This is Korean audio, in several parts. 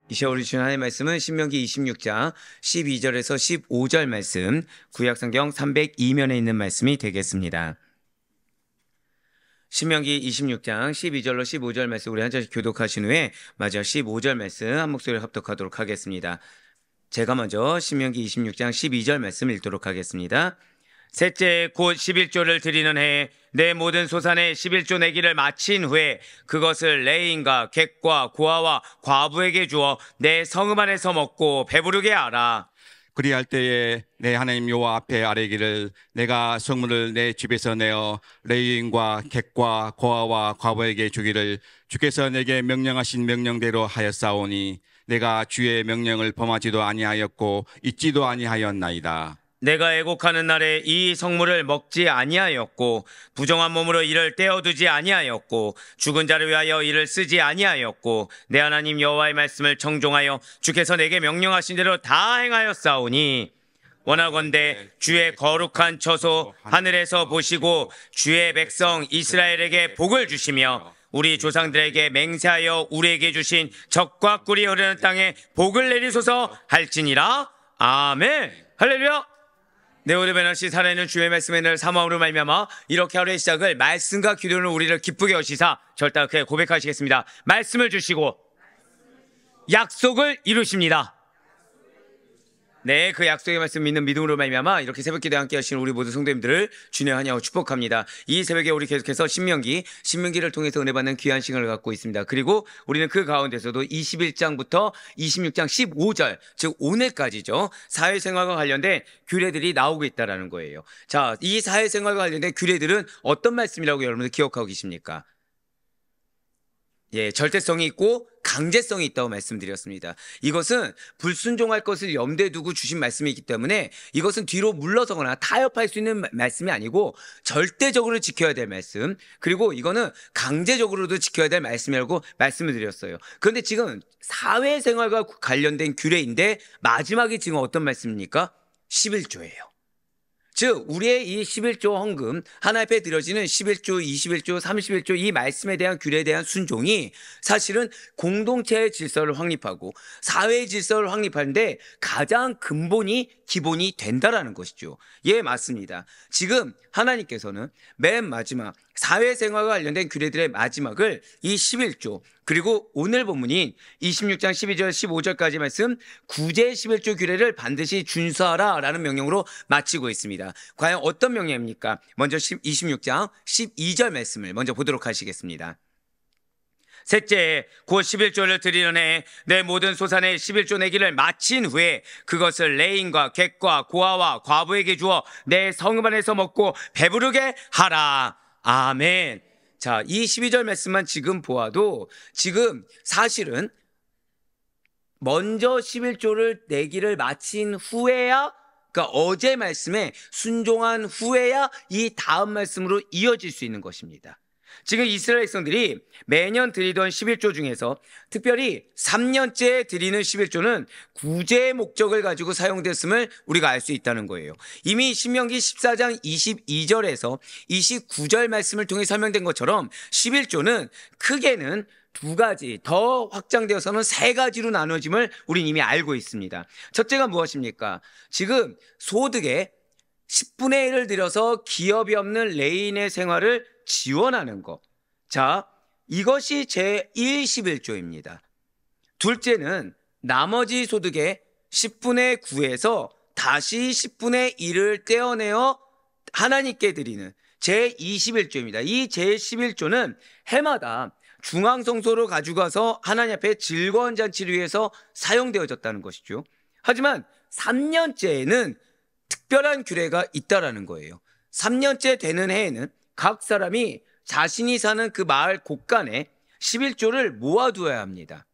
이 시간 우리 주신 하나님의 말씀은 신명기 26장 12절에서 15절 말씀, 구약성경 302면에 있는 말씀이 되겠습니다. 신명기 26장 12절로 15절 말씀 우리 한 절씩 교독하신 후에 마지막 15절 말씀 한 목소리를 합독하도록 하겠습니다. 제가 먼저 신명기 26장 12절 말씀 읽도록 하겠습니다. 셋째 곧 11조를 드리는 해에 내 모든 소산의 11조 내기를 마친 후에 그것을 레인과 객과 고아와 과부에게 주어 내 성읍 안에서 먹고 배부르게 하라. 그리할 때에 내 하나님 여호와 앞에 아뢰기를 내가 성물을 내 집에서 내어 레위인과 객과 고아와 과부에게 주기를 주께서 내게 명령하신 명령대로 하였사오니 내가 주의 명령을 범하지도 아니하였고 잊지도 아니하였나이다. 내가 애곡하는 날에 이 성물을 먹지 아니하였고 부정한 몸으로 이를 떼어두지 아니하였고 죽은 자를 위하여 이를 쓰지 아니하였고 내 하나님 여호와의 말씀을 청종하여 주께서 내게 명령하신 대로 다 행하였사오니 원하건대 주의 거룩한 처소 하늘에서 보시고 주의 백성 이스라엘에게 복을 주시며 우리 조상들에게 맹세하여 우리에게 주신 적과 꿀이 흐르는 땅에 복을 내리소서 할지니라. 아멘. 할렐루야. 네, 오늘 베너시 살아있는 주의 말씀의 날 사모함으로 말미암아 이렇게 하루의 시작을 말씀과 기도로 우리를 기쁘게 하시사 절단하게 고백하시겠습니다. 말씀을 주시고 약속을 이루십니다. 네, 그 약속의 말씀 믿는 믿음으로 말미암아 이렇게 새벽 기도에 함께 하시는 우리 모든 성도님들을 주님의 환영하고 축복합니다. 이 새벽에 우리 계속해서 신명기를 통해서 은혜 받는 귀한 시간을 갖고 있습니다. 그리고 우리는 그 가운데서도 21장부터 26장 15절, 즉 오늘까지죠, 사회생활과 관련된 규례들이 나오고 있다는 거예요. 자, 이 사회생활과 관련된 규례들은 어떤 말씀이라고 여러분들 기억하고 계십니까? 예, 절대성이 있고 강제성이 있다고 말씀드렸습니다. 이것은 불순종할 것을 염두에 두고 주신 말씀이기 때문에 이것은 뒤로 물러서거나 타협할 수 있는 말씀이 아니고 절대적으로 지켜야 될 말씀, 그리고 이거는 강제적으로도 지켜야 될 말씀이라고 말씀을 드렸어요. 그런데 지금 사회생활과 관련된 규례인데 마지막이 지금 어떤 말씀입니까? 11조예요. 즉 우리의 이 11조 헌금, 하나님 앞에 드려지는 11조, 21조, 31조 이 말씀에 대한 규례에 대한 순종이 사실은 공동체의 질서를 확립하고 사회의 질서를 확립하는데 가장 기본이 된다라는 것이죠. 예, 맞습니다. 지금 하나님께서는 맨 마지막 사회생활과 관련된 규례들의 마지막을 이 11조, 그리고 오늘 본문인 26장 12절 15절까지 말씀 구제 11조 규례를 반드시 준수하라 라는 명령으로 마치고 있습니다. 과연 어떤 명령입니까? 먼저 26장 12절 말씀을 먼저 보도록 하시겠습니다. 셋째 곧 11조를 드리는 해에 내 모든 소산의 11조 내기를 마친 후에 그것을 레인과 객과 고아와 과부에게 주어 내 성읍 안에서 먹고 배부르게 하라. 아멘. 자, 이 12절 말씀만 지금 보아도 지금 사실은 먼저 11조를 내기를 마친 후에야, 그러니까 어제 말씀에 순종한 후에야 이 다음 말씀으로 이어질 수 있는 것입니다. 지금 이스라엘 백성들이 매년 드리던 11조 중에서 특별히 3년째 드리는 11조는 구제의 목적을 가지고 사용됐음을 우리가 알 수 있다는 거예요. 이미 신명기 14장 22절에서 29절 말씀을 통해 설명된 것처럼 11조는 크게는 두 가지, 더 확장되어서는 세 가지로 나눠짐을 우리는 이미 알고 있습니다. 첫째가 무엇입니까? 지금 소득의 10분의 1을 들여서 기업이 없는 레인의 생활을 지원하는 것. 자, 이것이 제111조입니다. 둘째는 나머지 소득의 10분의 9에서 다시 10분의 1을 떼어내어 하나님께 드리는 제21조입니다. 이 제11조는 해마다 중앙성소로 가져가서 하나님 앞에 즐거운 잔치를 위해서 사용되어졌다는 것이죠. 하지만 3년째에는 특별한 규례가 있다라는 거예요. 3년째 되는 해에는 각 사람이 자신이 사는 그 마을 곳간에 11조를 모아두어야 합니다.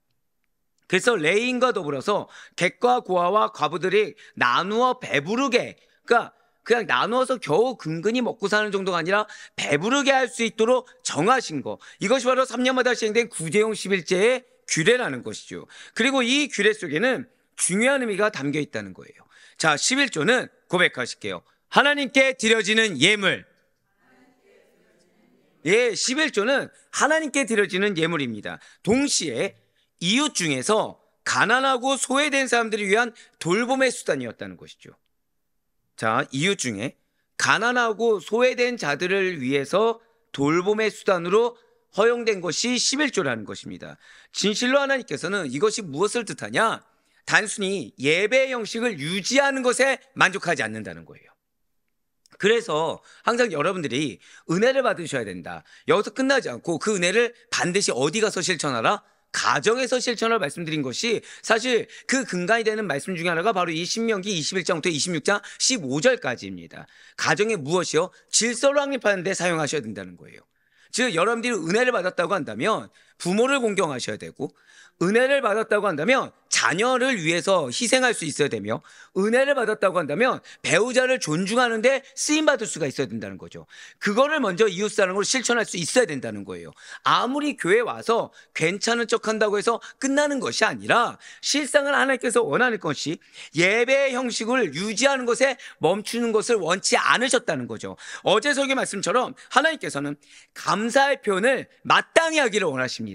그래서 레인과 더불어서 객과 고아와 과부들이 나누어 배부르게, 그러니까 그냥 나누어서 겨우 근근히 먹고 사는 정도가 아니라 배부르게 할 수 있도록 정하신 거, 이것이 바로 3년마다 시행된 구제용 11제의 규례라는 것이죠. 그리고 이 규례 속에는 중요한 의미가 담겨 있다는 거예요. 자, 11조는 고백하실게요. 하나님께 드려지는 예물. 예, 11조는 하나님께 드려지는 예물입니다. 동시에 이웃 중에서 가난하고 소외된 사람들을 위한 돌봄의 수단이었다는 것이죠. 자, 이유 중에 가난하고 소외된 자들을 위해서 돌봄의 수단으로 허용된 것이 11조라는 것입니다. 진실로 하나님께서는 이것이 무엇을 뜻하냐? 단순히 예배 형식을 유지하는 것에 만족하지 않는다는 거예요. 그래서 항상 여러분들이 은혜를 받으셔야 된다. 여기서 끝나지 않고 그 은혜를 반드시 어디 가서 실천하라? 가정에서 실천을 말씀드린 것이 사실 그 근간이 되는 말씀 중에 하나가 바로 이 신명기 21장부터 26장 15절까지입니다. 가정에 무엇이요? 질서를 확립하는 데 사용하셔야 된다는 거예요. 즉 여러분들이 은혜를 받았다고 한다면 부모를 공경하셔야 되고, 은혜를 받았다고 한다면 자녀를 위해서 희생할 수 있어야 되며, 은혜를 받았다고 한다면 배우자를 존중하는 데 쓰임받을 수가 있어야 된다는 거죠. 그거를 먼저 이웃사랑으로 실천할 수 있어야 된다는 거예요. 아무리 교회에 와서 괜찮은 척한다고 해서 끝나는 것이 아니라 실상을 하나님께서 원하는 것이 예배 형식을 유지하는 것에 멈추는 것을 원치 않으셨다는 거죠. 어제 설교 말씀처럼 하나님께서는 감사의 표현을 마땅히 하기를 원하십니다.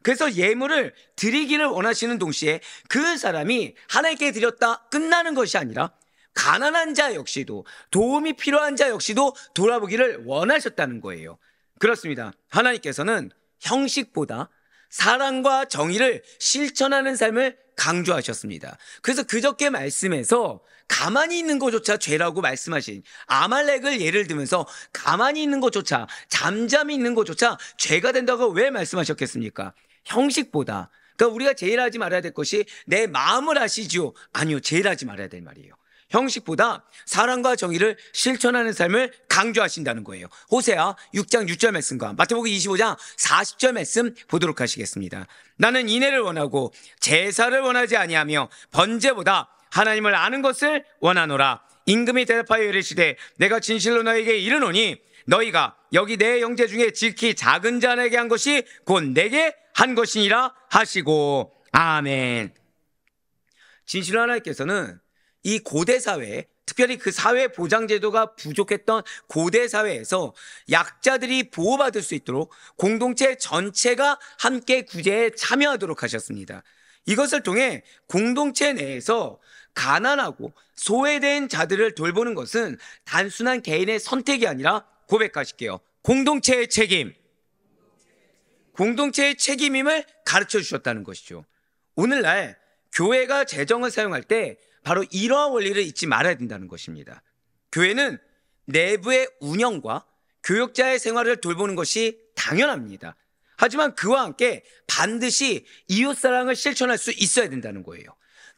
그래서 예물을 드리기를 원하시는 동시에 그 사람이 하나님께 드렸다 끝나는 것이 아니라 가난한 자 역시도, 도움이 필요한 자 역시도 돌아보기를 원하셨다는 거예요. 그렇습니다. 하나님께서는 형식보다 사랑과 정의를 실천하는 삶을 강조하셨습니다. 그래서 그저께 말씀에서 가만히 있는 것조차 죄라고 말씀하신 아말렉을 예를 들면서 가만히 있는 것조차, 잠잠히 있는 것조차 죄가 된다고 왜 말씀하셨겠습니까? 형식보다, 그러니까 우리가 제일 하지 말아야 될 것이 내 마음을 아시지요? 아니요, 제일 하지 말아야 될 말이에요. 형식보다 사랑과 정의를 실천하는 삶을 강조하신다는 거예요. 호세아 6장 6절 말씀과 마태복음 25장 40절 말씀 보도록 하시겠습니다. 나는 인애를 원하고 제사를 원하지 아니하며 번제보다 하나님을 아는 것을 원하노라. 임금이 대답하여 이르시되 내가 진실로 너에게 이르노니 너희가 여기 내 형제 중에 지극히 작은 자에게 한 것이 곧 내게 한 것이니라 하시고. 아멘. 진실로 하나님께서는 이 고대 사회, 특별히 그 사회 보장 제도가 부족했던 고대 사회에서 약자들이 보호받을 수 있도록 공동체 전체가 함께 구제에 참여하도록 하셨습니다. 이것을 통해 공동체 내에서 가난하고 소외된 자들을 돌보는 것은 단순한 개인의 선택이 아니라, 고백하실게요, 공동체의 책임, 공동체의 책임임을 가르쳐 주셨다는 것이죠. 오늘날 교회가 재정을 사용할 때 바로 이러한 원리를 잊지 말아야 된다는 것입니다. 교회는 내부의 운영과 교역자의 생활을 돌보는 것이 당연합니다. 하지만 그와 함께 반드시 이웃사랑을 실천할 수 있어야 된다는 거예요.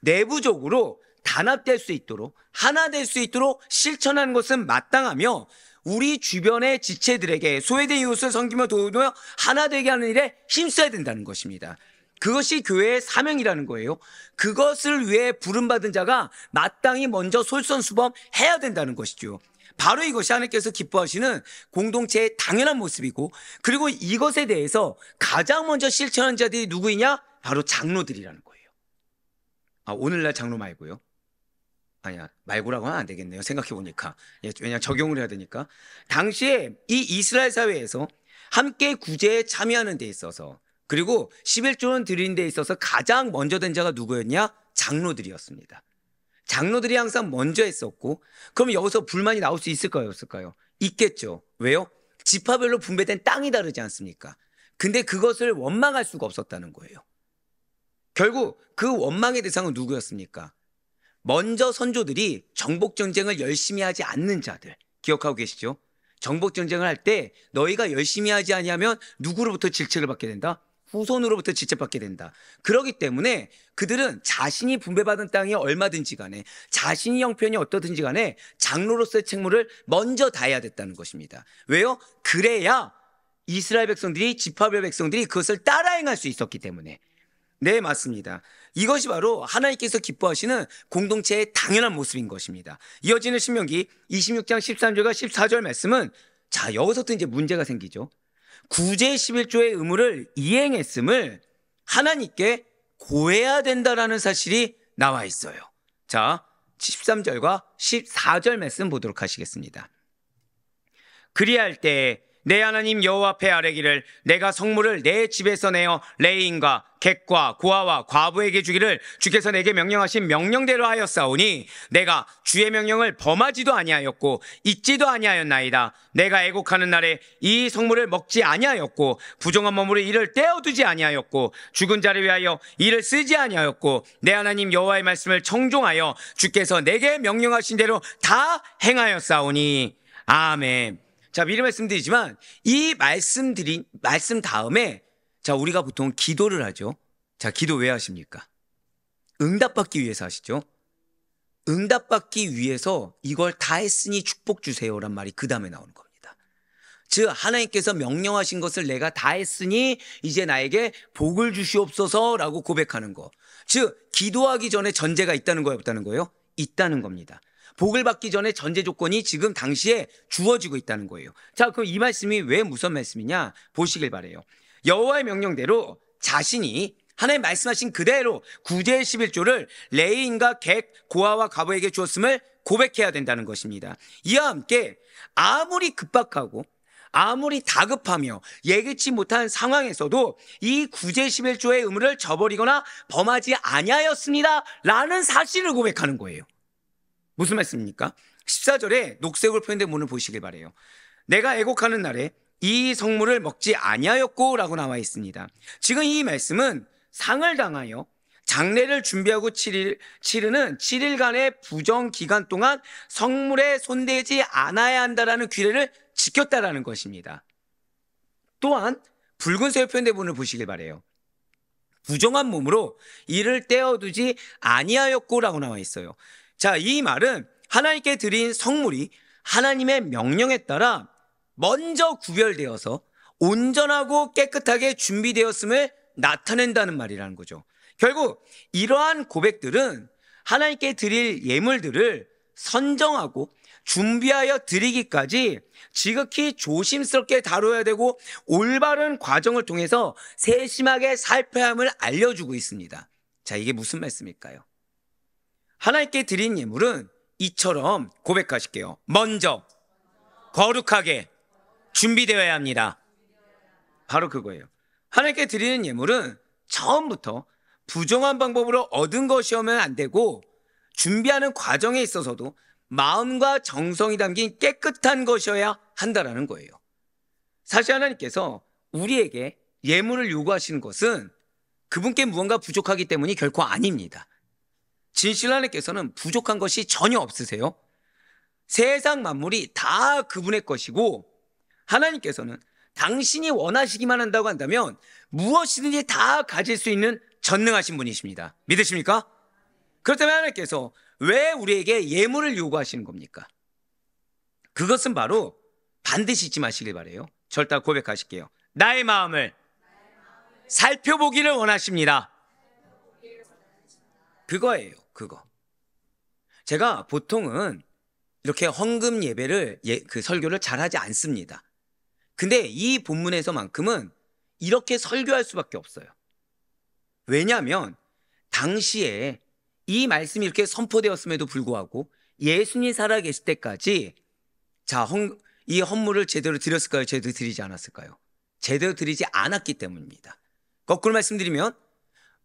내부적으로 단합될 수 있도록, 하나 될 수 있도록 실천하는 것은 마땅하며, 우리 주변의 지체들에게 소외된 이웃을 섬기며 도우며 하나 되게 하는 일에 힘써야 된다는 것입니다. 그것이 교회의 사명이라는 거예요. 그것을 위해 부름받은 자가 마땅히 먼저 솔선수범해야 된다는 것이죠. 바로 이것이 하나님께서 기뻐하시는 공동체의 당연한 모습이고, 그리고 이것에 대해서 가장 먼저 실천한 자들이 누구이냐? 바로 장로들이라는 거예요. 오늘날 장로 말고요. 아니야, 말고라고 하면 안 되겠네요. 생각해보니까. 왜냐하면 적용을 해야 되니까. 당시에 이 이스라엘 사회에서 함께 구제에 참여하는 데 있어서, 그리고 11조는 드리는 데 있어서 가장 먼저 된 자가 누구였냐? 장로들이었습니다. 장로들이 항상 먼저 했었고, 그럼 여기서 불만이 나올 수 있을까요? 없을까요? 있겠죠. 왜요? 지파별로 분배된 땅이 다르지 않습니까? 근데 그것을 원망할 수가 없었다는 거예요. 결국 그 원망의 대상은 누구였습니까? 먼저 선조들이 정복전쟁을 열심히 하지 않는 자들, 기억하고 계시죠? 정복전쟁을 할 때 너희가 열심히 하지 아니하면 누구로부터 질책을 받게 된다? 후손으로부터 질책받게 된다. 그렇기 때문에 그들은 자신이 분배받은 땅이 얼마든지 간에, 자신이 형편이 어떠든지 간에 장로로서의 책무를 먼저 다해야 됐다는 것입니다. 왜요? 그래야 이스라엘 백성들이, 지파별 백성들이 그것을 따라 행할 수 있었기 때문에. 네, 맞습니다. 이것이 바로 하나님께서 기뻐하시는 공동체의 당연한 모습인 것입니다. 이어지는 신명기 26장 13절과 14절 말씀은, 자, 여기서부터 이제 문제가 생기죠. 구제 11조의 의무를 이행했음을 하나님께 고해야 된다라는 사실이 나와 있어요. 자, 13절과 14절 말씀 보도록 하시겠습니다. 그리할 때 내 하나님 여호와 앞에 아뢰기를 내가 성물을 내 집에서 내어 레인과 객과 고아와 과부에게 주기를 주께서 내게 명령하신 명령대로 하였사오니 내가 주의 명령을 범하지도 아니하였고 잊지도 아니하였나이다. 내가 애곡하는 날에 이 성물을 먹지 아니하였고 부정한 몸으로 이를 떼어두지 아니하였고 죽은 자를 위하여 이를 쓰지 아니하였고 내 하나님 여호와의 말씀을 청종하여 주께서 내게 명령하신 대로 다 행하였사오니 아멘. 자, 미리 말씀드리지만 이 말씀 다음에 자, 우리가 보통 기도를 하죠. 자, 기도 왜 하십니까? 응답받기 위해서 하시죠. 응답받기 위해서 이걸 다 했으니 축복 주세요란 말이 그 다음에 나오는 겁니다. 즉 하나님께서 명령하신 것을 내가 다 했으니 이제 나에게 복을 주시옵소서라고 고백하는 거. 즉 기도하기 전에 전제가 있다는 거예요, 없다는 거예요? 있다는 겁니다. 복을 받기 전에 전제 조건이 지금 당시에 주어지고 있다는 거예요. 자, 그럼 이 말씀이 왜 무슨 말씀이냐 보시길 바래요. 여호와의 명령대로 자신이 하나님 말씀하신 그대로 구제 11조를 레위인과 객, 고아와 과부에게 주었음을 고백해야 된다는 것입니다. 이와 함께 아무리 급박하고 아무리 다급하며 예기치 못한 상황에서도 이 구제 11조의 의무를 저버리거나 범하지 아니하였습니다 라는 사실을 고백하는 거예요. 무슨 말씀입니까? 14절에 녹색으로 표현된 문을 보시길 바래요. 내가 애곡하는 날에 이 성물을 먹지 아니하였고 라고 나와 있습니다. 지금 이 말씀은 상을 당하여 장례를 준비하고 치르는 7일간의 부정 기간 동안 성물에 손대지 않아야 한다라는 규례를 지켰다라는 것입니다. 또한 붉은색으로 표현된 문을 보시길 바래요. 부정한 몸으로 이를 떼어두지 아니하였고 라고 나와 있어요. 자, 이 말은 하나님께 드린 성물이 하나님의 명령에 따라 먼저 구별되어서 온전하고 깨끗하게 준비되었음을 나타낸다는 말이라는 거죠. 결국 이러한 고백들은 하나님께 드릴 예물들을 선정하고 준비하여 드리기까지 지극히 조심스럽게 다뤄야 되고 올바른 과정을 통해서 세심하게 살펴야 함을 알려주고 있습니다. 자, 이게 무슨 말씀일까요? 하나님께 드린 예물은 이처럼 고백하실게요. 먼저 거룩하게 준비되어야 합니다. 바로 그거예요. 하나님께 드리는 예물은 처음부터 부정한 방법으로 얻은 것이오면 안 되고 준비하는 과정에 있어서도 마음과 정성이 담긴 깨끗한 것이어야 한다라는 거예요. 사실 하나님께서 우리에게 예물을 요구하시는 것은 그분께 무언가 부족하기 때문이 결코 아닙니다. 진실로 하나님께서는 부족한 것이 전혀 없으세요. 세상 만물이 다 그분의 것이고 하나님께서는 당신이 원하시기만 한다고 한다면 무엇이든지 다 가질 수 있는 전능하신 분이십니다. 믿으십니까? 그렇다면 하나님께서 왜 우리에게 예물을 요구하시는 겁니까? 그것은 바로 반드시 잊지 마시길 바라요. 절대 고백하실게요. 나의 마음을 살펴보기를 원하십니다. 그거예요. 그거. 제가 보통은 이렇게 헌금 예배를 그 설교를 잘하지 않습니다. 근데 이 본문에서만큼은 이렇게 설교할 수밖에 없어요. 왜냐하면 당시에 이 말씀이 이렇게 선포되었음에도 불구하고 예수님이 살아계실 때까지 자, 이 헌물을 제대로 드렸을까요? 제대로 드리지 않았을까요? 제대로 드리지 않았기 때문입니다. 거꾸로 말씀드리면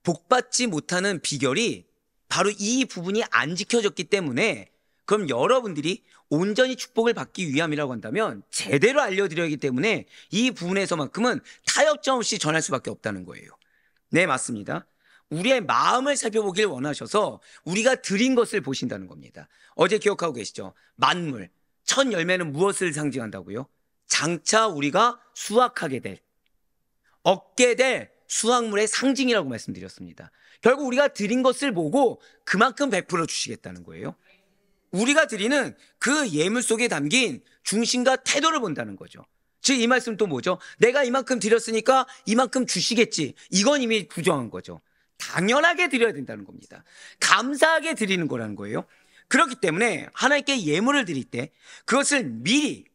복받지 못하는 비결이 바로 이 부분이 안 지켜졌기 때문에 그럼 여러분들이 온전히 축복을 받기 위함이라고 한다면 제대로 알려드려야 하기 때문에 이 부분에서만큼은 타협점 없이 전할 수밖에 없다는 거예요. 네, 맞습니다. 우리의 마음을 살펴보길 원하셔서 우리가 드린 것을 보신다는 겁니다. 어제 기억하고 계시죠? 만물, 첫 열매는 무엇을 상징한다고요? 장차 우리가 수확하게 될, 얻게 될 수확물의 상징이라고 말씀드렸습니다. 결국 우리가 드린 것을 보고 그만큼 베풀어 주시겠다는 거예요. 우리가 드리는 그 예물 속에 담긴 중심과 태도를 본다는 거죠. 즉 이 말씀 또 뭐죠? 내가 이만큼 드렸으니까 이만큼 주시겠지. 이건 이미 부정한 거죠. 당연하게 드려야 된다는 겁니다. 감사하게 드리는 거라는 거예요. 그렇기 때문에 하나님께 예물을 드릴 때 그것을 미리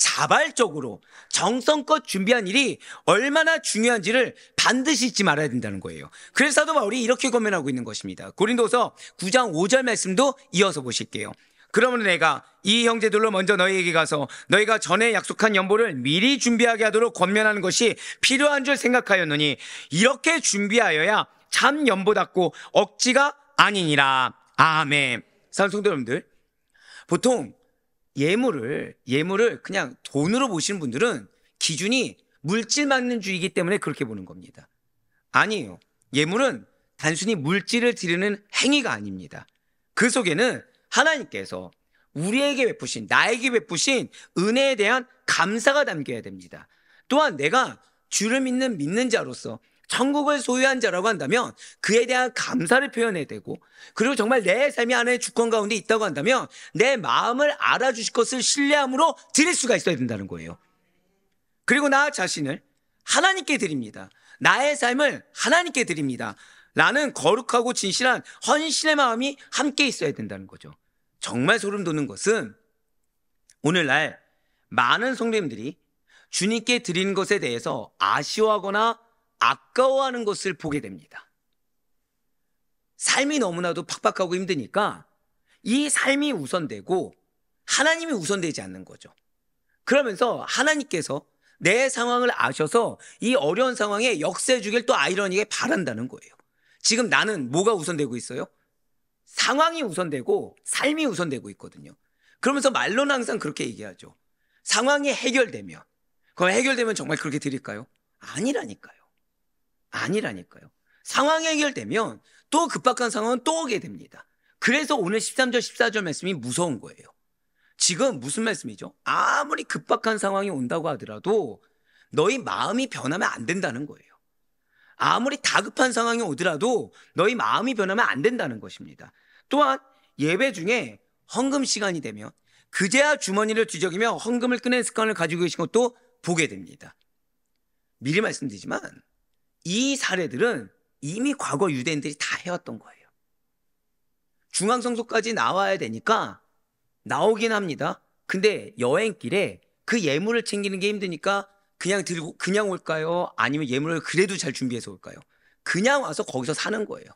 자발적으로 정성껏 준비한 일이 얼마나 중요한지를 반드시 잊지 말아야 된다는 거예요. 그래서 사도 바울이 이렇게 권면하고 있는 것입니다. 고린도서 9장 5절 말씀도 이어서 보실게요. 그러면 내가 이 형제들로 먼저 너희에게 가서 너희가 전에 약속한 연보를 미리 준비하게 하도록 권면하는 것이 필요한 줄 생각하였노니 이렇게 준비하여야 참 연보답고 억지가 아니니라. 아멘. 사랑하는 성도 여러분들, 보통 예물을 그냥 돈으로 보시는 분들은 기준이 물질 만능주의이기 때문에 그렇게 보는 겁니다. 아니에요. 예물은 단순히 물질을 드리는 행위가 아닙니다. 그 속에는 하나님께서 우리에게 베푸신, 나에게 베푸신 은혜에 대한 감사가 담겨야 됩니다. 또한 내가 주를 믿는 자로서 천국을 소유한 자라고 한다면 그에 대한 감사를 표현해야 되고, 그리고 정말 내 삶이 하나의 주권 가운데 있다고 한다면 내 마음을 알아주실 것을 신뢰함으로 드릴 수가 있어야 된다는 거예요. 그리고 나 자신을 하나님께 드립니다. 나의 삶을 하나님께 드립니다. 라는 거룩하고 진실한 헌신의 마음이 함께 있어야 된다는 거죠. 정말 소름 돋는 것은 오늘날 많은 성도님들이 주님께 드리는 것에 대해서 아쉬워하거나 아까워하는 것을 보게 됩니다. 삶이 너무나도 팍팍하고 힘드니까 이 삶이 우선되고 하나님이 우선되지 않는 거죠. 그러면서 하나님께서 내 상황을 아셔서 이 어려운 상황에 역사해 주길 또 아이러니하게 바란다는 거예요. 지금 나는 뭐가 우선되고 있어요? 상황이 우선되고 삶이 우선되고 있거든요. 그러면서 말로는 항상 그렇게 얘기하죠. 상황이 해결되면, 그럼 해결되면 정말 그렇게 드릴까요? 아니라니까요. 상황이 해결되면 또 급박한 상황은 또 오게 됩니다. 그래서 오늘 13절 14절 말씀이 무서운 거예요. 지금 무슨 말씀이죠? 아무리 급박한 상황이 온다고 하더라도 너희 마음이 변하면 안 된다는 거예요. 아무리 다급한 상황이 오더라도 너희 마음이 변하면 안 된다는 것입니다. 또한 예배 중에 헌금 시간이 되면 그제야 주머니를 뒤적이며 헌금을 꺼낸 습관을 가지고 계신 것도 보게 됩니다. 미리 말씀드리지만 이 사례들은 이미 과거 유대인들이 다 해왔던 거예요. 중앙성소까지 나와야 되니까 나오긴 합니다. 근데 여행길에 그 예물을 챙기는 게 힘드니까 그냥 들고 그냥 올까요? 아니면 예물을 그래도 잘 준비해서 올까요? 그냥 와서 거기서 사는 거예요.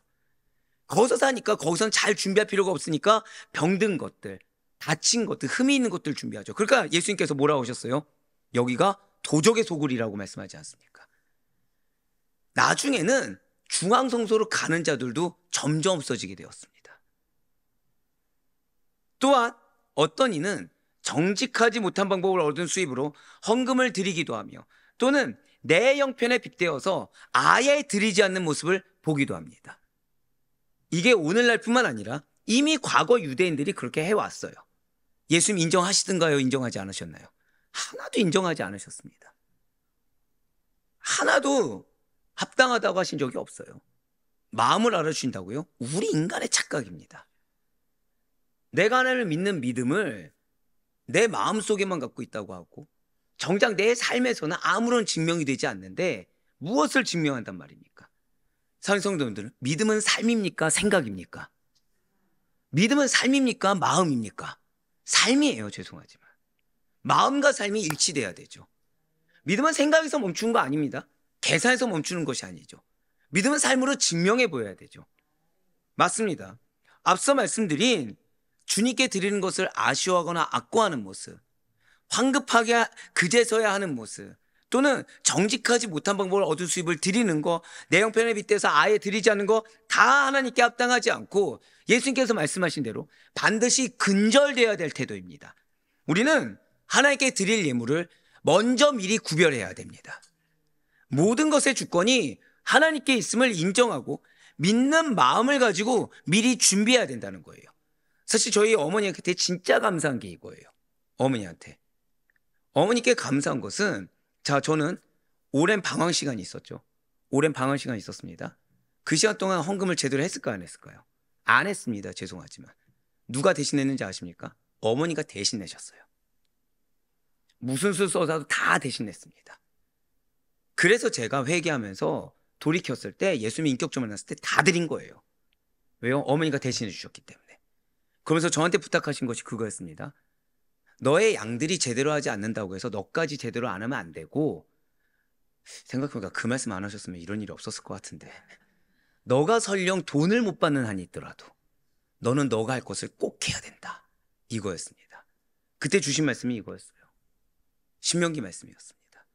거기서 사니까 거기선 잘 준비할 필요가 없으니까 병든 것들, 다친 것들, 흠이 있는 것들 준비하죠. 그러니까 예수님께서 뭐라고 하셨어요? 여기가 도적의 소굴이라고 말씀하지 않습니까? 나중에는 중앙성소로 가는 자들도 점점 없어지게 되었습니다. 또한 어떤 이는 정직하지 못한 방법을 얻은 수입으로 헌금을 드리기도 하며 또는 내 형편에 빗대어서 아예 드리지 않는 모습을 보기도 합니다. 이게 오늘날뿐만 아니라 이미 과거 유대인들이 그렇게 해왔어요. 예수님 인정하시던가요? 인정하지 않으셨나요? 하나도 인정하지 않으셨습니다. 하나도 합당하다고 하신 적이 없어요. 마음을 알아주신다고요? 우리 인간의 착각입니다. 내가 하나님을 믿는 믿음을 내 마음속에만 갖고 있다고 하고 정작 내 삶에서는 아무런 증명이 되지 않는데 무엇을 증명한단 말입니까? 사랑하는 성도님들, 믿음은 삶입니까? 생각입니까? 믿음은 삶입니까? 마음입니까? 삶이에요. 죄송하지만 마음과 삶이 일치돼야 되죠. 믿음은 생각에서 멈추는 거 아닙니다. 계산에서 멈추는 것이 아니죠. 믿음은 삶으로 증명해 보여야 되죠. 맞습니다. 앞서 말씀드린 주님께 드리는 것을 아쉬워하거나 악고하는 모습, 황급하게 그제서야 하는 모습, 또는 정직하지 못한 방법을 얻은 수입을 드리는 거, 내 형편에 빗대서 아예 드리지 않는 거 다 하나님께 합당하지 않고 예수님께서 말씀하신 대로 반드시 근절되어야 될 태도입니다. 우리는 하나님께 드릴 예물을 먼저 미리 구별해야 됩니다. 모든 것의 주권이 하나님께 있음을 인정하고 믿는 마음을 가지고 미리 준비해야 된다는 거예요. 사실 저희 어머니한테 진짜 감사한 게 이거예요. 어머니께 감사한 것은, 자, 저는 오랜 방황 시간이 있었죠. 오랜 방황 시간이 있었습니다. 그 시간 동안 헌금을 제대로 했을까요? 안 했을까요? 안 했습니다. 죄송하지만. 누가 대신했는지 아십니까? 어머니가 대신 내셨어요. 무슨 수 써서도 다 대신 냈습니다. 그래서 제가 회개하면서 돌이켰을 때 예수님이 인격점을 만났을 때 다 드린 거예요. 왜요? 어머니가 대신해 주셨기 때문에. 그러면서 저한테 부탁하신 것이 그거였습니다. 너의 양들이 제대로 하지 않는다고 해서 너까지 제대로 안 하면 안 되고, 생각해보니까 그 말씀 안 하셨으면 이런 일이 없었을 것 같은데, 너가 설령 돈을 못 받는 한이 있더라도 너는 너가 할 것을 꼭 해야 된다. 이거였습니다. 그때 주신 말씀이 이거였어요. 신명기 말씀이었습니다.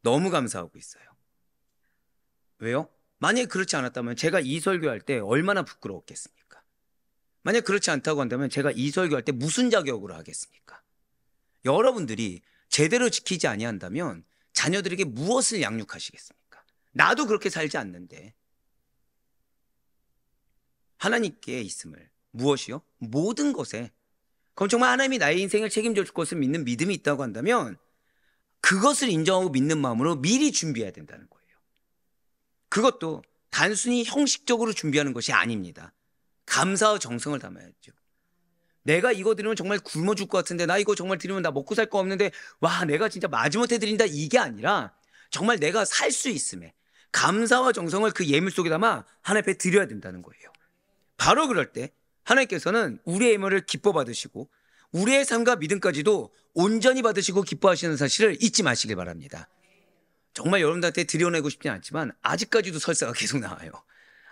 너무 감사하고 있어요. 왜요? 만약에 그렇지 않았다면 제가 이 설교할 때 얼마나 부끄러웠겠습니까? 만약 그렇지 않다고 한다면 제가 이 설교할 때 무슨 자격으로 하겠습니까? 여러분들이 제대로 지키지 아니한다면 자녀들에게 무엇을 양육하시겠습니까? 나도 그렇게 살지 않는데. 하나님께 있음을, 무엇이요? 모든 것에. 그럼 정말 하나님이 나의 인생을 책임져 줄 것을 믿는 믿음이 있다고 한다면 그것을 인정하고 믿는 마음으로 미리 준비해야 된다는 거예요. 그것도 단순히 형식적으로 준비하는 것이 아닙니다. 감사와 정성을 담아야죠. 내가 이거 드리면 정말 굶어 죽을 것 같은데, 나 이거 정말 드리면 나 먹고 살 거 없는데, 와, 내가 진짜 마지못해 드린다, 이게 아니라 정말 내가 살 수 있음에 감사와 정성을 그 예물 속에 담아 하나님 앞에 드려야 된다는 거예요. 바로 그럴 때 하나님께서는 우리의 예물을 기뻐 받으시고 우리의 삶과 믿음까지도 온전히 받으시고 기뻐하시는 사실을 잊지 마시길 바랍니다. 정말 여러분들한테 드려내고 싶지 않지만 아직까지도 설사가 계속 나와요.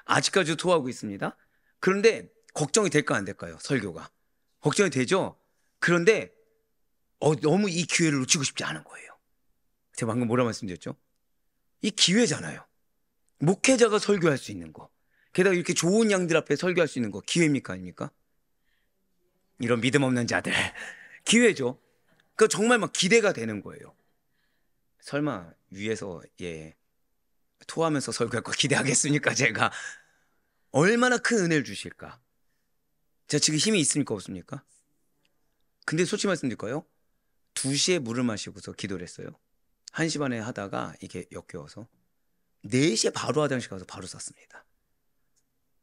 아직까지도 토하고 있습니다. 그런데 걱정이 될까 안 될까요? 설교가 걱정이 되죠. 그런데 너무 이 기회를 놓치고 싶지 않은 거예요. 제가 방금 뭐라 말씀드렸죠? 이 기회잖아요. 목회자가 설교할 수 있는 거, 게다가 이렇게 좋은 양들 앞에 설교할 수 있는 거 기회입니까 아닙니까? 이런 믿음 없는 자들 기회죠. 그러니까 정말 막 기대가 되는 거예요. 설마 위에서 토하면서 설교할 거 기대하겠습니까? 제가 얼마나 큰 은혜를 주실까? 제가 지금 힘이 있습니까 없습니까? 근데 솔직히 말씀드릴까요? 2시에 물을 마시고서 기도를 했어요. 1시 반에 하다가 이게 역겨워서 4시에 바로 화장실 가서 바로 쌌습니다.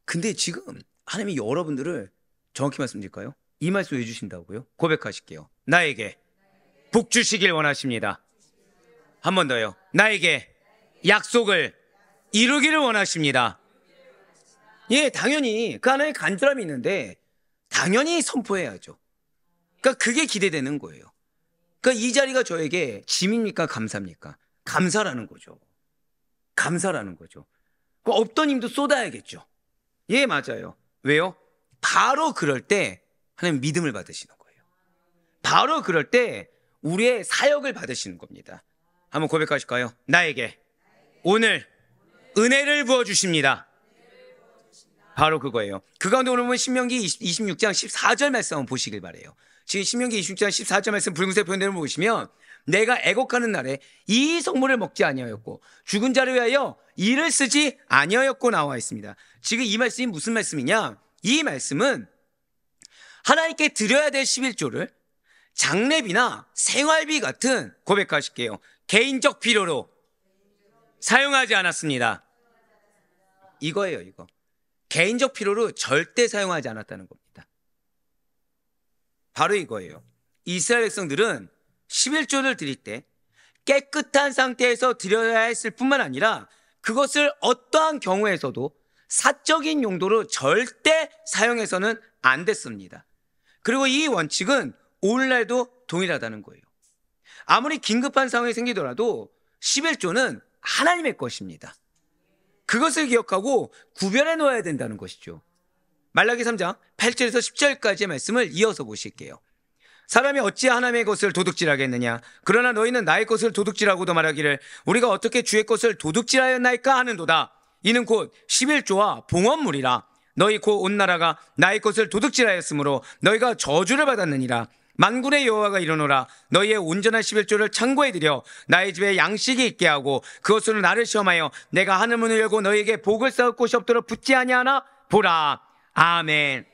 근데 지금 하나님이 여러분들을 정확히 말씀드릴까요? 이 말씀 왜 주신다고요? 고백하실게요. 나에게 복 주시길 원하십니다. 한 번 더요. 나에게 약속을 이루기를 원하십니다. 예, 당연히 그 하나의 간절함이 있는데 당연히 선포해야죠. 그러니까 그게 기대되는 거예요. 그러니까 이 자리가 저에게 짐입니까? 감사입니까? 감사라는 거죠. 감사라는 거죠. 없던 힘도 쏟아야겠죠. 예, 맞아요. 왜요? 바로 그럴 때 하나님 믿음을 받으시는 거예요. 바로 그럴 때 우리의 사역을 받으시는 겁니다. 한번 고백하실까요? 나에게 오늘 은혜를 부어주십니다. 바로 그거예요. 그 가운데 오늘 보면 신명기 26장 14절 말씀 한번 보시길 바라요. 지금 신명기 26장 14절 말씀 붉은색 표현대로 보시면 내가 애곡하는 날에 이 성물을 먹지 아니하였고 죽은 자를 위하여 이를 쓰지 아니하였고 나와 있습니다. 지금 이 말씀이 무슨 말씀이냐? 이 말씀은 하나님께 드려야 될 11조를 장례비나 생활비 같은, 고백하실게요, 개인적 필요로 사용하지 않았습니다. 이거예요. 이거 개인적 필요로 절대 사용하지 않았다는 겁니다. 바로 이거예요. 이스라엘 백성들은 11조를 드릴 때 깨끗한 상태에서 드려야 했을 뿐만 아니라 그것을 어떠한 경우에서도 사적인 용도로 절대 사용해서는 안 됐습니다. 그리고 이 원칙은 오늘날도 동일하다는 거예요. 아무리 긴급한 상황이 생기더라도 11조는 하나님의 것입니다. 그것을 기억하고 구별해 놓아야 된다는 것이죠. 말라기 3장 8절에서 10절까지의 말씀을 이어서 보실게요. 사람이 어찌 하나님의 것을 도둑질하겠느냐? 그러나 너희는 나의 것을 도둑질하고도 말하기를 우리가 어떻게 주의 것을 도둑질하였나이까 하는도다. 이는 곧 11조와 봉헌물이라. 너희 곧 온 나라가 나의 것을 도둑질하였으므로 너희가 저주를 받았느니라. 만군의 여호와가 이르노라. 너희의 온전한 11조를 창고에 들여 나의 집에 양식이 있게 하고 그것으로 나를 시험하여 내가 하늘 문을 열고 너희에게 복을 쌓을 곳이 없도록 붙지 아니하나 보라. 아멘.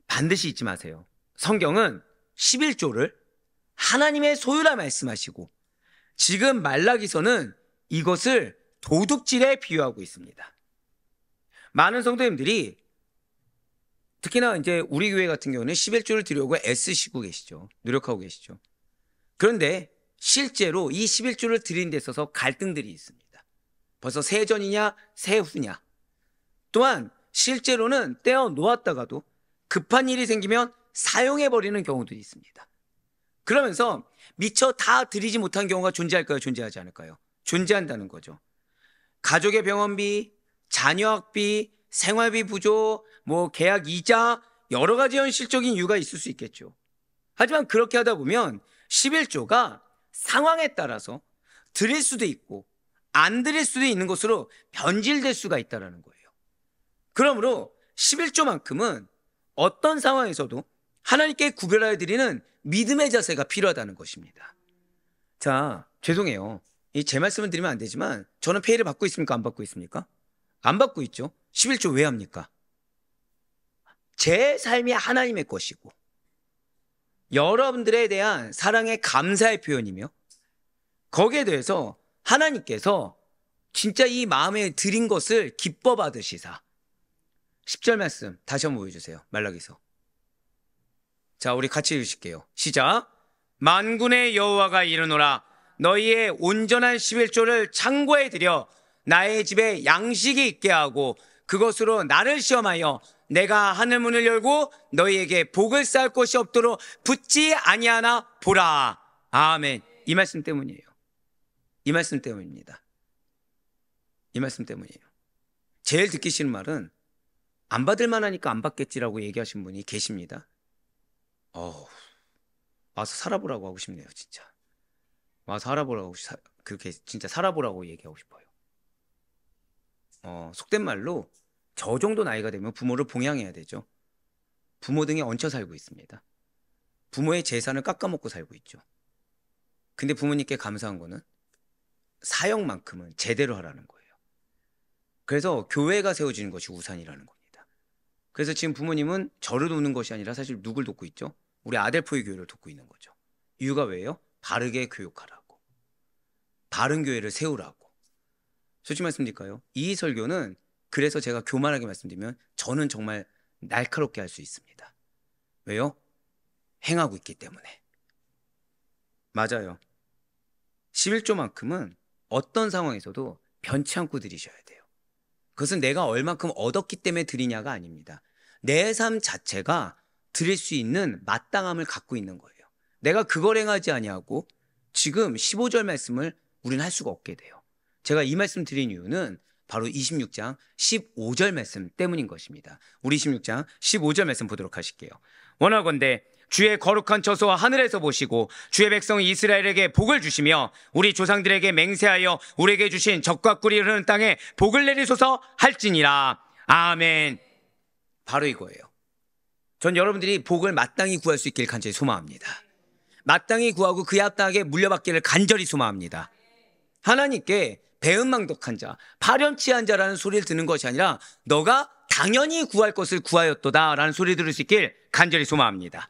반드시 잊지 마세요. 성경은 11조를 하나님의 소유라 말씀하시고 지금 말라기서는 이것을 도둑질에 비유하고 있습니다. 많은 성도님들이 특히나 이제 우리 교회 같은 경우는 11조를 드리려고 애쓰시고 계시죠. 노력하고 계시죠. 그런데 실제로 이 11조를 드리는 데 있어서 갈등들이 있습니다. 벌써 세전이냐 세후냐. 또한 실제로는 떼어 놓았다가도 급한 일이 생기면 사용해버리는 경우도 있습니다. 그러면서 미처 다 드리지 못한 경우가 존재할까요? 존재하지 않을까요? 존재한다는 거죠. 가족의 병원비, 자녀 학비, 생활비 부조, 계약 이자, 여러 가지 현실적인 이유가 있을 수 있겠죠. 하지만 그렇게 하다 보면 11조가 상황에 따라서 드릴 수도 있고 안 드릴 수도 있는 것으로 변질될 수가 있다는 거예요. 그러므로 11조만큼은 어떤 상황에서도 하나님께 구별하여 드리는 믿음의 자세가 필요하다는 것입니다. 자, 죄송해요. 제 말씀을 드리면 안 되지만 저는 페이를 받고 있습니까? 안 받고 있습니까? 안 받고 있죠. 11조 왜 합니까? 제 삶이 하나님의 것이고 여러분들에 대한 사랑의 감사의 표현이며 거기에 대해서 하나님께서 진짜 이 마음에 드린 것을 기뻐 받으시사. 10절 말씀 다시 한번 보여주세요. 말라기서. 자, 우리 같이 읽으실게요. 시작. 만군의 여호와가 이르노라 너희의 온전한 11조를 창고에 들여 나의 집에 양식이 있게 하고 그것으로 나를 시험하여 내가 하늘 문을 열고 너희에게 복을 쌓을 곳이 없도록 붙지 아니하나 보라. 아멘. 이 말씀 때문이에요. 이 말씀 때문입니다. 이 말씀 때문이에요. 제일 듣기 싫은 말은 안 받을 만하니까 안 받겠지라고 얘기하신 분이 계십니다. 와서 살아보라고 하고 싶네요, 진짜. 와서 살아보라고, 그렇게 진짜 살아보라고 얘기하고 싶어요. 속된 말로 저 정도 나이가 되면 부모를 봉양해야 되죠. 부모 등에 얹혀 살고 있습니다. 부모의 재산을 깎아먹고 살고 있죠. 근데 부모님께 감사한 거는 사역만큼은 제대로 하라는 거예요. 그래서 교회가 세워지는 것이 우산이라는 겁니다. 그래서 지금 부모님은 저를 돕는 것이 아니라 사실 누굴 돕고 있죠? 우리 아델포의 교회를 돕고 있는 거죠. 이유가 왜요? 바르게 교육하라고. 바른 교회를 세우라고. 솔직히 말씀드릴까요? 이 설교는 그래서 제가 교만하게 말씀드리면 저는 정말 날카롭게 할 수 있습니다. 왜요? 행하고 있기 때문에. 맞아요. 11조만큼은 어떤 상황에서도 변치 않고 드리셔야 돼요. 그것은 내가 얼만큼 얻었기 때문에 드리냐가 아닙니다. 내 삶 자체가 드릴 수 있는 마땅함을 갖고 있는 거예요. 내가 그걸 행하지 아니하고 지금 15절 말씀을 우리는 할 수가 없게 돼요. 제가 이 말씀 드린 이유는 바로 26장 15절 말씀 때문인 것입니다. 우리 26장 15절 말씀 보도록 하실게요. 원하건대 주의 거룩한 처소와 하늘에서 보시고 주의 백성 이스라엘에게 복을 주시며 우리 조상들에게 맹세하여 우리에게 주신 젖과 꿀이 흐르는 땅에 복을 내리소서 할지니라. 아멘. 바로 이거예요. 전 여러분들이 복을 마땅히 구할 수 있길 간절히 소망합니다. 마땅히 구하고 그에 합당하게 물려받기를 간절히 소망합니다. 하나님께 배은망덕한 자, 파렴치한 자라는 소리를 듣는 것이 아니라 너가 당연히 구할 것을 구하였도다 라는 소리 들을 수 있길 간절히 소망합니다.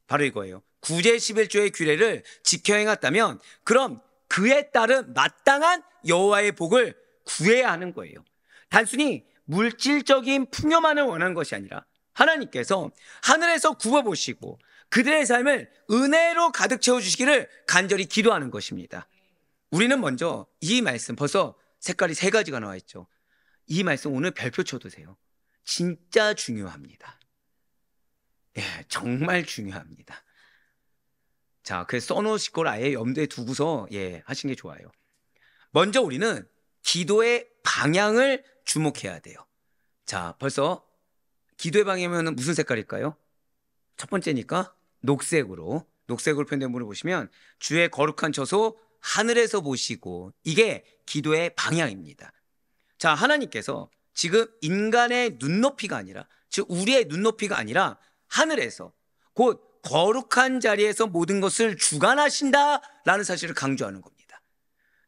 바로 이거예요. 구제 11조의 규례를 지켜 행했다면 그럼 그에 따른 마땅한 여호와의 복을 구해야 하는 거예요. 단순히 물질적인 풍요만을 원하는 것이 아니라 하나님께서 하늘에서 굽어보시고 그들의 삶을 은혜로 가득 채워주시기를 간절히 기도하는 것입니다. 우리는 먼저 이 말씀, 벌써 색깔이 3가지가 나와 있죠. 이 말씀 오늘 별표 쳐두세요. 진짜 중요합니다. 예, 정말 중요합니다. 자, 그래서 써놓으실 걸 아예 염두에 두고서 하신 게 좋아요. 먼저 우리는 기도의 방향을 주목해야 돼요. 자, 벌써 기도의 방향이면 무슨 색깔일까요? 첫 번째니까 녹색으로 표현된 부분을 보시면 주의 거룩한 처소 하늘에서 보시고, 이게 기도의 방향입니다. 자, 하나님께서 지금 인간의 눈높이가 아니라, 즉 우리의 눈높이가 아니라 하늘에서 곧 거룩한 자리에서 모든 것을 주관하신다라는 사실을 강조하는 겁니다.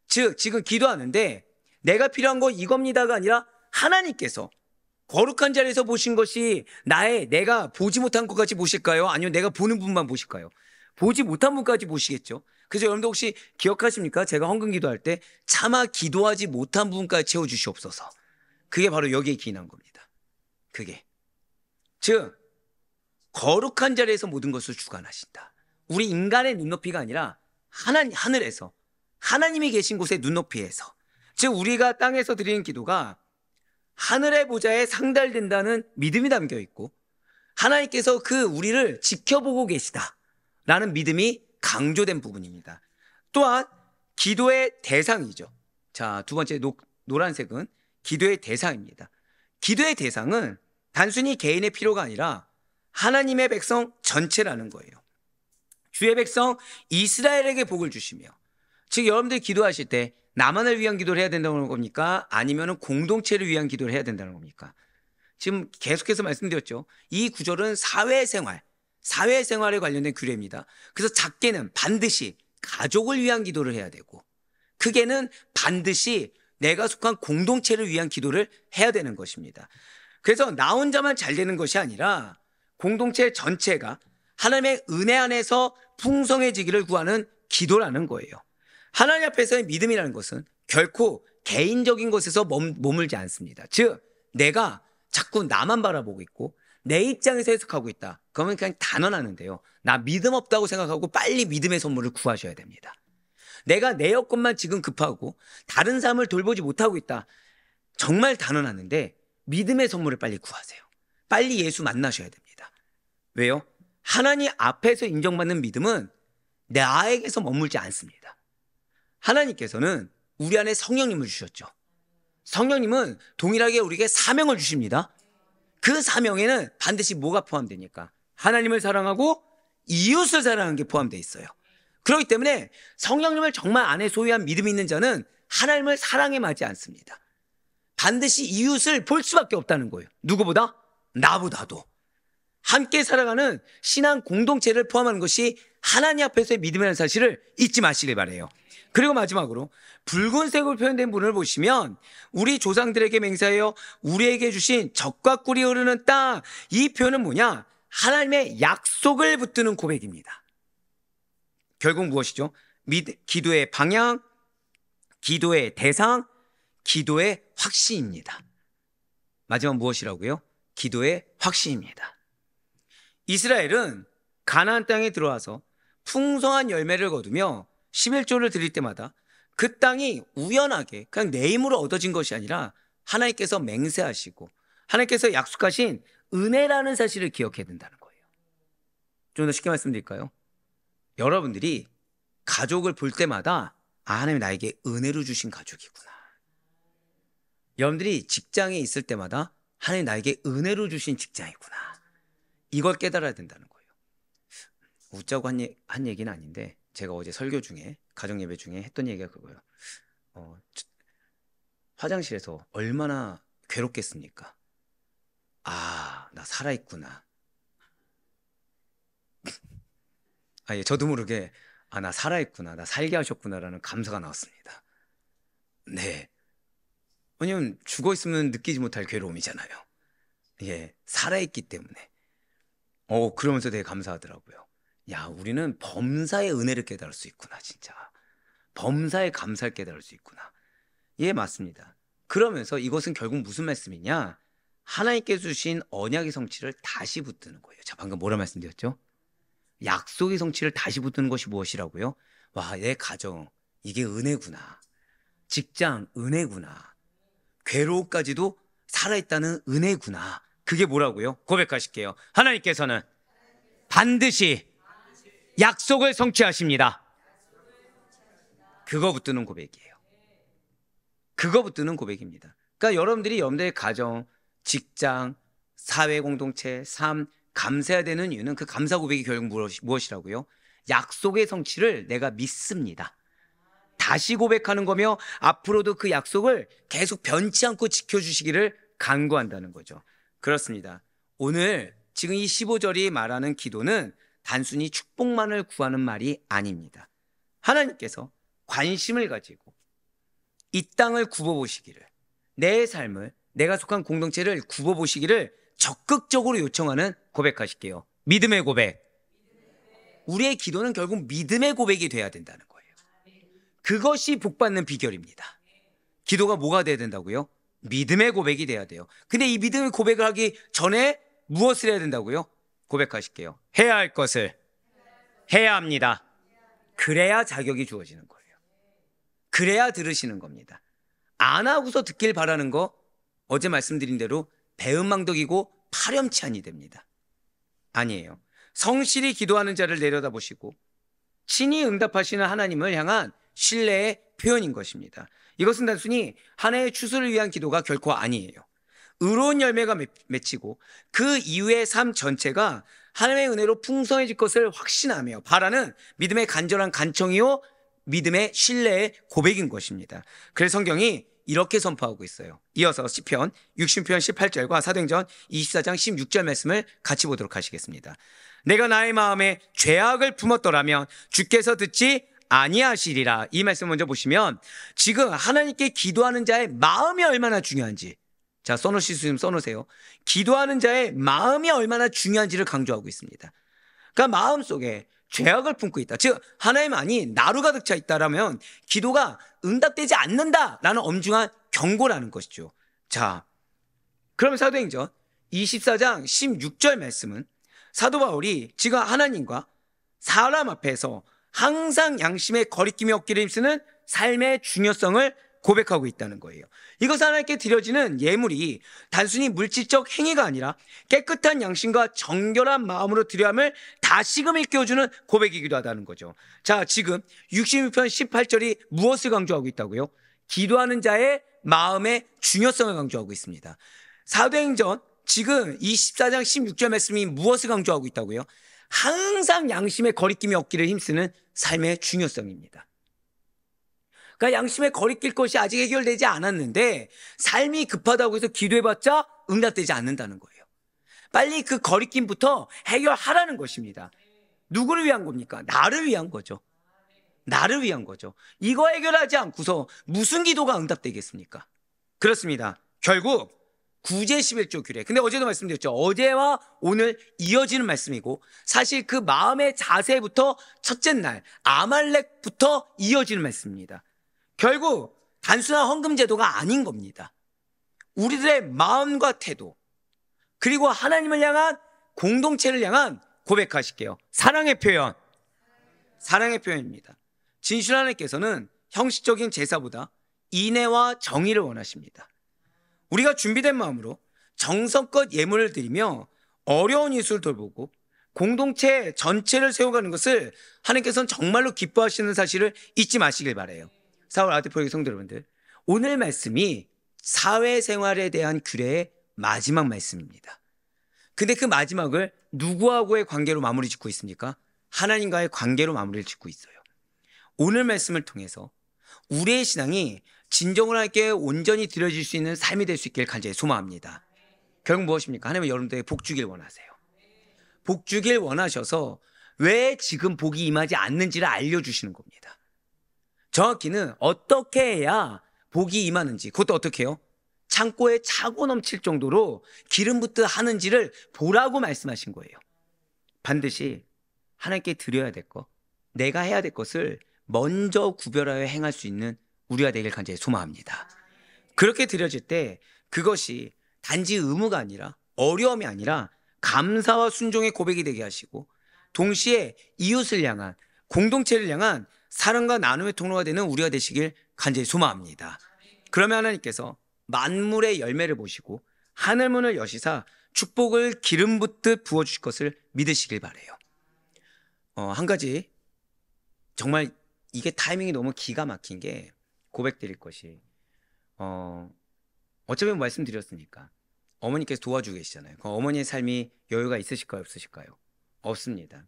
즉 지금 기도하는데 내가 필요한 거 이겁니다가 아니라 하나님께서 거룩한 자리에서 보신 것이 내가 보지 못한 것까지 보실까요? 아니면 내가 보는 분만 보실까요? 보지 못한 분까지 보시겠죠. 그래서 여러분들 혹시 기억하십니까? 제가 헌금 기도할 때 차마 기도하지 못한 부분까지 채워주시옵소서. 그게 바로 여기에 기인한 겁니다. 그게 즉 거룩한 자리에서 모든 것을 주관하신다. 우리 인간의 눈높이가 아니라 하늘에서 하나님이 계신 곳의 눈높이에서, 즉 우리가 땅에서 드리는 기도가 하늘의 보좌에 상달된다는 믿음이 담겨 있고 하나님께서 우리를 지켜보고 계시다라는 믿음이 강조된 부분입니다. 또한 기도의 대상이죠. 자, 두 번째 노란색은 기도의 대상입니다. 기도의 대상은 단순히 개인의 필요가 아니라 하나님의 백성 전체라는 거예요. 주의 백성 이스라엘에게 복을 주시며, 즉 여러분들이 기도하실 때 나만을 위한 기도를 해야 된다는 겁니까? 아니면 공동체를 위한 기도를 해야 된다는 겁니까? 지금 계속해서 말씀드렸죠. 이 구절은 사회생활에 관련된 규례입니다. 그래서 작게는 반드시 가족을 위한 기도를 해야 되고, 크게는 반드시 내가 속한 공동체를 위한 기도를 해야 되는 것입니다. 그래서 나 혼자만 잘 되는 것이 아니라 공동체 전체가 하나님의 은혜 안에서 풍성해지기를 구하는 기도라는 거예요. 하나님 앞에서의 믿음이라는 것은 결코 개인적인 것에서 머물지 않습니다. 즉 내가 자꾸 나만 바라보고 있고 내 입장에서 해석하고 있다. 그러면 그냥 단언하는데요. 나 믿음 없다고 생각하고 빨리 믿음의 선물을 구하셔야 됩니다. 내가 내 여건만 지금 급하고 다른 사람을 돌보지 못하고 있다. 정말 단언하는데 믿음의 선물을 빨리 구하세요. 빨리 예수 만나셔야 됩니다. 왜요? 하나님 앞에서 인정받는 믿음은 나에게서 머물지 않습니다. 하나님께서는 우리 안에 성령님을 주셨죠. 성령님은 동일하게 우리에게 사명을 주십니다. 그 사명에는 반드시 뭐가 포함되니까? 하나님을 사랑하고 이웃을 사랑하는 게 포함되어 있어요. 그렇기 때문에 성령님을 정말 안에 소유한 믿음이 있는 자는 하나님을 사랑에 맞지 않습니다. 반드시 이웃을 볼 수밖에 없다는 거예요. 누구보다? 나보다도. 함께 살아가는 신앙 공동체를 포함하는 것이 하나님 앞에서의 믿음이라는 사실을 잊지 마시길 바라요. 그리고 마지막으로 붉은색으로 표현된 분을 보시면 우리 조상들에게 맹세하여 우리에게 주신 젖과 꿀이 흐르는 땅, 이 표현은 뭐냐? 하나님의 약속을 붙드는 고백입니다. 결국 무엇이죠? 기도의 방향, 기도의 대상, 기도의 확신입니다. 마지막 무엇이라고요? 기도의 확신입니다. 이스라엘은 가나안 땅에 들어와서 풍성한 열매를 거두며 11조를 드릴 때마다 그 땅이 우연하게 그냥 내 힘으로 얻어진 것이 아니라 하나님께서 맹세하시고 하나님께서 약속하신 은혜라는 사실을 기억해야 된다는 거예요. 좀 더 쉽게 말씀드릴까요? 여러분들이 가족을 볼 때마다 하나님 나에게 은혜로 주신 가족이구나. 여러분들이 직장에 있을 때마다 하나님 나에게 은혜로 주신 직장이구나. 이걸 깨달아야 된다는 거예요. 웃자고 한 얘기는 아닌데 제가 어제 설교 중에 가정예배 중에 했던 얘기가 그거예요. 화장실에서 얼마나 괴롭겠습니까? 나 살아있구나. 예, 저도 모르게 나 살아있구나, 나 살게 하셨구나라는 감사가 나왔습니다. 네, 왜냐면 죽어있으면 느끼지 못할 괴로움이잖아요. 예, 살아있기 때문에. 그러면서 되게 감사하더라고요. 야, 우리는 범사의 은혜를 깨달을 수 있구나, 진짜. 범사의 감사를 깨달을 수 있구나. 예, 맞습니다. 그러면서 이것은 결국 무슨 말씀이냐? 하나님께서 주신 언약의 성취를 다시 붙드는 거예요. 자, 방금 뭐라 말씀드렸죠? 약속의 성취를 다시 붙드는 것이 무엇이라고요? 와, 내 가정, 이게 은혜구나. 직장, 은혜구나. 괴로움까지도 살아있다는 은혜구나. 그게 뭐라고요? 고백하실게요. 하나님께서는 반드시 약속을 성취하십니다. 그거 붙드는 고백이에요. 그거 붙드는 고백입니다. 그러니까 여러분들의 가정, 직장, 사회 공동체, 삶 감사해야 되는 이유는 그 감사 고백이 결국 무엇이라고요? 약속의 성취를 내가 믿습니다. 다시 고백하는 거며 앞으로도 그 약속을 계속 변치 않고 지켜주시기를 간구한다는 거죠. 그렇습니다. 오늘 지금 이 15절이 말하는 기도는 단순히 축복만을 구하는 말이 아닙니다. 하나님께서 관심을 가지고 이 땅을 굽어보시기를, 내 삶을, 내가 속한 공동체를 굽어보시기를 적극적으로 요청하는 고백하실게요. 믿음의 고백. 우리의 기도는 결국 믿음의 고백이 돼야 된다는 거예요. 그것이 복받는 비결입니다. 기도가 뭐가 돼야 된다고요? 믿음의 고백이 돼야 돼요. 근데 이 믿음의 고백을 하기 전에 무엇을 해야 된다고요? 고백하실게요. 해야 할 것을 해야 합니다. 그래야 자격이 주어지는 거예요. 그래야 들으시는 겁니다. 안 하고서 듣길 바라는 거, 어제 말씀드린 대로 배은망덕이고 파렴치한이 됩니다. 아니에요. 성실히 기도하는 자를 내려다보시고 친히 응답하시는 하나님을 향한 신뢰의 표현인 것입니다. 이것은 단순히 하나의 추수를 위한 기도가 결코 아니에요. 의로운 열매가 맺히고 그 이후의 삶 전체가 하나님의 은혜로 풍성해질 것을 확신하며 바라는 믿음의 간절한 간청이요 믿음의 신뢰의 고백인 것입니다. 그래서 성경이 이렇게 선포하고 있어요. 이어서 시편 60편 18절과 사도행전 24장 16절 말씀을 같이 보도록 하시겠습니다. 내가 나의 마음에 죄악을 품었더라면 주께서 듣지 아니하시리라. 이 말씀 먼저 보시면 지금 하나님께 기도하는 자의 마음이 얼마나 중요한지, 자, 써놓으실 수 있으면 써놓으세요. 기도하는 자의 마음이 얼마나 중요한지를 강조하고 있습니다. 그러니까 마음속에 죄악을 품고 있다, 즉 하나님 안이 나로 가득 차 있다라면 기도가 응답되지 않는다라는 엄중한 경고라는 것이죠. 자, 그러면 사도행전 24장 16절 말씀은 사도 바울이 지금 하나님과 사람 앞에서 항상 양심의 거리낌이 없기를 힘쓰는 삶의 중요성을 고백하고 있다는 거예요. 이것은 하나님께 드려지는 예물이 단순히 물질적 행위가 아니라 깨끗한 양심과 정결한 마음으로 드려야 함을 다시금 일깨워주는 고백이기도 하다는 거죠. 자, 지금 66편 18절이 무엇을 강조하고 있다고요? 기도하는 자의 마음의 중요성을 강조하고 있습니다. 사도행전 지금 24장 16절 말씀이 무엇을 강조하고 있다고요? 항상 양심의 거리낌이 없기를 힘쓰는 삶의 중요성입니다. 그러니까 양심에 거리낄 것이 아직 해결되지 않았는데 삶이 급하다고 해서 기도해봤자 응답되지 않는다는 거예요. 빨리 그 거리낌부터 해결하라는 것입니다. 누구를 위한 겁니까? 나를 위한 거죠. 나를 위한 거죠. 이거 해결하지 않고서 무슨 기도가 응답되겠습니까? 그렇습니다. 결국 구제 11조 규례. 근데 어제도 말씀드렸죠. 어제와 오늘 이어지는 말씀이고 사실 그 마음의 자세부터 첫째 날 아말렉부터 이어지는 말씀입니다. 결국 단순한 헌금 제도가 아닌 겁니다. 우리들의 마음과 태도, 그리고 하나님을 향한 공동체를 향한 고백하실게요. 사랑의 표현. 사랑의 표현입니다. 진실 하나님께서는 형식적인 제사보다 인애와 정의를 원하십니다. 우리가 준비된 마음으로 정성껏 예물을 드리며 어려운 이웃을 돌보고 공동체 전체를 세워가는 것을 하나님께서는 정말로 기뻐하시는 사실을 잊지 마시길 바라요. 사울 아드포의 성도 여러분들, 오늘 말씀이 사회생활에 대한 규례의 마지막 말씀입니다. 근데 그 마지막을 누구하고의 관계로 마무리 짓고 있습니까? 하나님과의 관계로 마무리를 짓고 있어요. 오늘 말씀을 통해서 우리의 신앙이 진정으로 하나님께 온전히 드려질 수 있는 삶이 될 수 있길 간절히 소망합니다. 결국 무엇입니까? 하나님은 여러분들에게 복 주길 원하세요. 복 주길 원하셔서 왜 지금 복이 임하지 않는지를 알려주시는 겁니다. 정확히는 어떻게 해야 복이 임하는지, 그것도 어떻게 해요? 창고에 차고 넘칠 정도로 기름 붓듯 하는지를 보라고 말씀하신 거예요. 반드시 하나님께 드려야 될 것, 내가 해야 될 것을 먼저 구별하여 행할 수 있는 우리가 되길 간절히 소망합니다. 그렇게 드려질 때 그것이 단지 의무가 아니라 어려움이 아니라 감사와 순종의 고백이 되게 하시고 동시에 이웃을 향한, 공동체를 향한 사랑과 나눔의 통로가 되는 우리가 되시길 간절히 소망합니다. 그러면 하나님께서 만물의 열매를 보시고 하늘문을 여시사 축복을 기름 붓듯 부어주실 것을 믿으시길 바라요. 한 가지, 정말 이게 타이밍이 너무 기가 막힌 게 고백드릴 것이, 어차피 말씀드렸으니까 어머니께서 도와주고 계시잖아요. 어머니의 삶이 여유가 있으실까요, 없으실까요? 없습니다.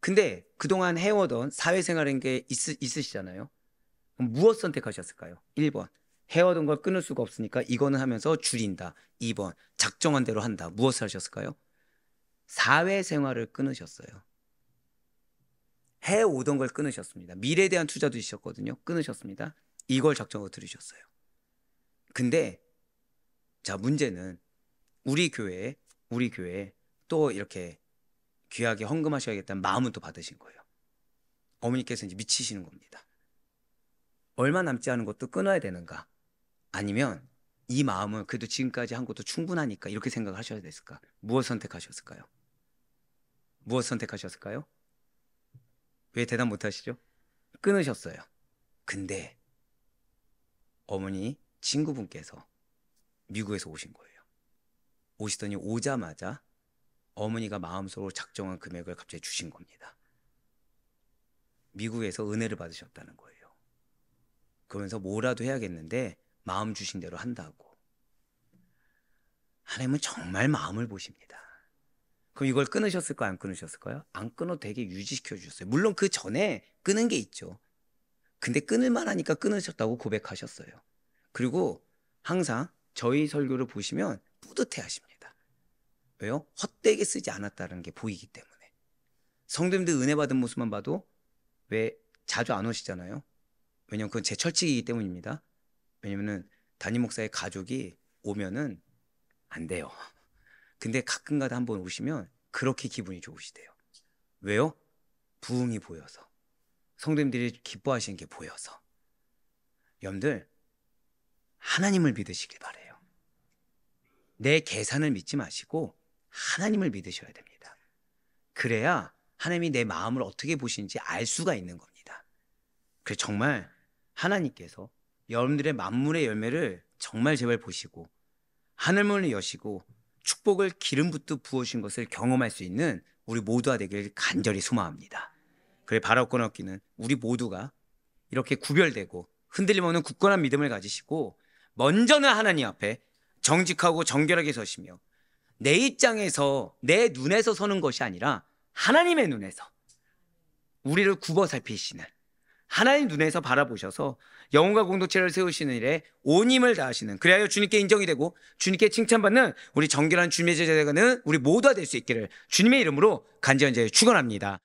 근데 그동안 해오던 사회생활인 게 있으시잖아요. 그럼 무엇 선택하셨을까요? 1번, 해오던 걸 끊을 수가 없으니까 이거는 하면서 줄인다. 2번, 작정한 대로 한다. 무엇을 하셨을까요? 사회생활을 끊으셨어요. 해오던 걸 끊으셨습니다. 미래에 대한 투자도 있었거든요. 끊으셨습니다. 이걸 작정하고 들으셨어요. 근데 자, 문제는 우리 교회에 또 이렇게 귀하게 헌금하셔야겠다는 마음은 또 받으신 거예요. 어머니께서 이제 미치시는 겁니다. 얼마 남지 않은 것도 끊어야 되는가? 아니면 이 마음은 그래도 지금까지 한 것도 충분하니까 이렇게 생각을 하셔야 됐을까? 무엇 선택하셨을까요? 무엇 선택하셨을까요? 왜 대답 못 하시죠? 끊으셨어요. 근데 어머니 친구분께서 미국에서 오신 거예요. 오시더니 오자마자 어머니가 마음속으로 작정한 금액을 갑자기 주신 겁니다. 미국에서 은혜를 받으셨다는 거예요. 그러면서 뭐라도 해야겠는데 마음 주신 대로 한다고. 하나님은 정말 마음을 보십니다. 그럼 이걸 끊으셨을까요? 안 끊으셨을까요? 안 끊어도 되게 유지시켜 주셨어요. 물론 그 전에 끊은 게 있죠. 근데 끊을만 하니까 끊으셨다고 고백하셨어요. 그리고 항상 저희 설교를 보시면 뿌듯해 하십니다. 왜요? 헛되게 쓰지 않았다는 게 보이기 때문에. 성도님들 은혜 받은 모습만 봐도 왜 자주 안 오시잖아요. 왜냐면 그건 제 철칙이기 때문입니다. 왜냐면은 담임 목사의 가족이 오면은 안 돼요. 근데 가끔가다 한번 오시면 그렇게 기분이 좋으시대요. 왜요? 부흥이 보여서. 성도님들이 기뻐하시는 게 보여서. 여러분들 하나님을 믿으시길 바래요. 내 계산을 믿지 마시고 하나님을 믿으셔야 됩니다. 그래야 하나님이 내 마음을 어떻게 보시는지 알 수가 있는 겁니다. 그래서 정말 하나님께서 여러분들의 만물의 열매를 정말 제발 보시고 하늘문을 여시고 축복을 기름 붓듯 부어주신 것을 경험할 수 있는 우리 모두가 되길 간절히 소망합니다. 그래 바라고 얻기는 우리 모두가 이렇게 구별되고 흔들림 없는 굳건한 믿음을 가지시고 먼저는 하나님 앞에 정직하고 정결하게 서시며 내 입장에서 내 눈에서 서는 것이 아니라 하나님의 눈에서 우리를 굽어 살피시는 하나님 눈에서 바라보셔서 영혼과 공동체를 세우시는 일에 온 힘을 다하시는 그리하여 주님께 인정이 되고 주님께 칭찬받는 우리 정결한 주님의 제자가 되는 우리 모두가 될 수 있기를 주님의 이름으로 간절히 축원합니다.